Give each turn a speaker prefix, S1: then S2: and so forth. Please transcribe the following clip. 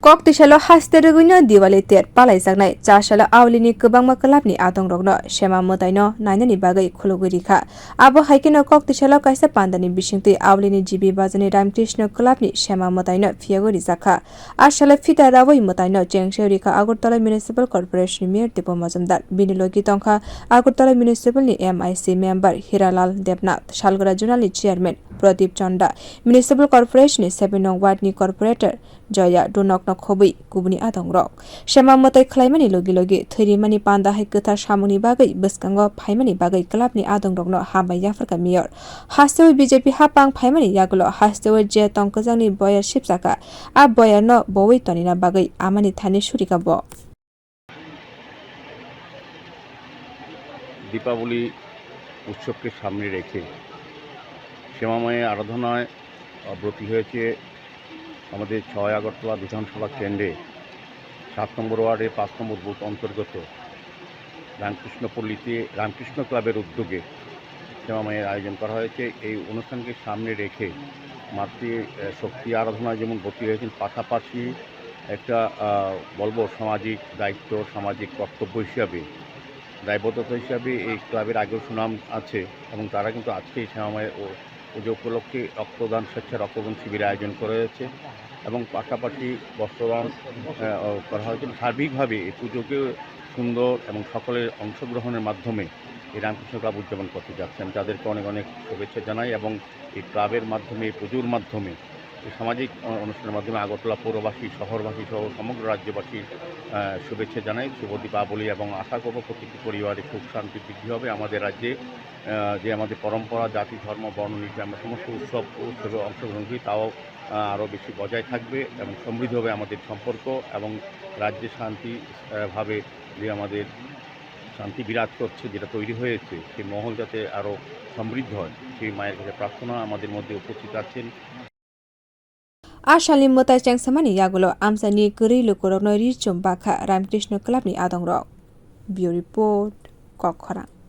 S1: Koktisalo hasterugino Diwali ter palaijaknai chasalo aulini kwbangma klabni adongrokno Shyama mwtai no nainani bagai khulugurikha abo haikeno Koktisalo kaisa pandani bisingtui aulini jibi bazani Ram Krishna klabni Shyama mwtai no phiago rijakha Asala fita rawai mwtai no chengsawi Agartala municipal corporation mayor Dipak Majumder binilogi tongkha Agartala municipal ni MIC member Hiralal Debnath Salgora zonal ni chairman Pradeep Chanda municipal corporation ni 7 nong ward ni corporator Jaya Donok Khobui kubuni adongrok Shyama mwtai khlaimani logi thwirimani panda hai kwthar samuni bagai bwskango paimani bagai klabni adongrokno habai yafarka mayor hastewi BJP hapang paimani yagulo hastewi je tongkajangni boyar sipsaka a boyar no bowai tonina bagai amani thani surika bo
S2: Deepavali উৎসবকে সামনে রেখে শ্যামামায়ের আরাধনায় ব্রতী হয়েছে আমাদের 6 আগরতলা বিধানসভা কেন্দ্রে 7 নম্বর ওয়ার্ডে 5 নম্বর booth অন্তর্গত রামকৃষ্ণপল্লীতে রামকৃষ্ণ ক্লাবের উদ্যোগে শ্যামামায়ের আয়োজন করা হয়েছে। এই অনুষ্ঠানকে সামনে রেখে মাতৃ শক্তি আরাধনায় যেমন ব্রতী হয়েছেন, পাশাপাশি একটা বলবো সামাজিক দায়িত্ব, সামাজিক কর্তব্য হিসাবে, দায়বদ্ধতা হিসাবে এই ক্লাবের আগেও সুনাম আছে এবং তারা কিন্তু আজকেই শ্যামামায়ের পুজো উপলক্ষে রক্তদান স্বেচ্ছা রক্তদান শিবির আয়োজন করা হয়েছে এবং পাশাপাশি বস্ত্রদান করা হয়েছে। সার্বিকভাবে এই পুজোকে সুন্দর এবং সকলের অংশগ্রহণের মাধ্যমে এই রামকৃষ্ণ ক্লাব উদযাপন করতে যাচ্ছেন। তাদেরকে অনেক অনেক শুভেচ্ছা জানাই এবং এই ক্লাবের মাধ্যমে, এই পুজোর মাধ্যমে, এই সামাজিক অনুষ্ঠানের মাধ্যমে আগরতলা পৌরবাসী, শহরবাসী সহ সমগ্র রাজ্যবাসীর শুভেচ্ছা জানাই। শুভ দীপাবলি এবং আশা করব প্রতিটি পরিবারে সুখ শান্তি বৃদ্ধি হবে। আমাদের রাজ্যে যে আমাদের পরম্পরা, জাতি, ধর্ম, বর্ণ নির্বিশেষে আমরা সমস্ত উৎসবে অংশগ্রহণ করি, তাও আরও বেশি বজায় থাকবে এবং সমৃদ্ধ হবে আমাদের সম্পর্ক এবং রাজ্যে শান্তিভাবে যে আমাদের শান্তি বিরাজ করছে, যেটা তৈরি হয়েছে, সেই মহল যাতে আরও সমৃদ্ধ হয়, সেই মায়ের কাছে প্রার্থনা। আমাদের মধ্যে উপস্থিত আছেন
S1: Asalni mwtai chengsawi yagulo amchaini lukorog ri-chum bakkha Ram Krishna club ni adongrok. Bureau report Koktisalo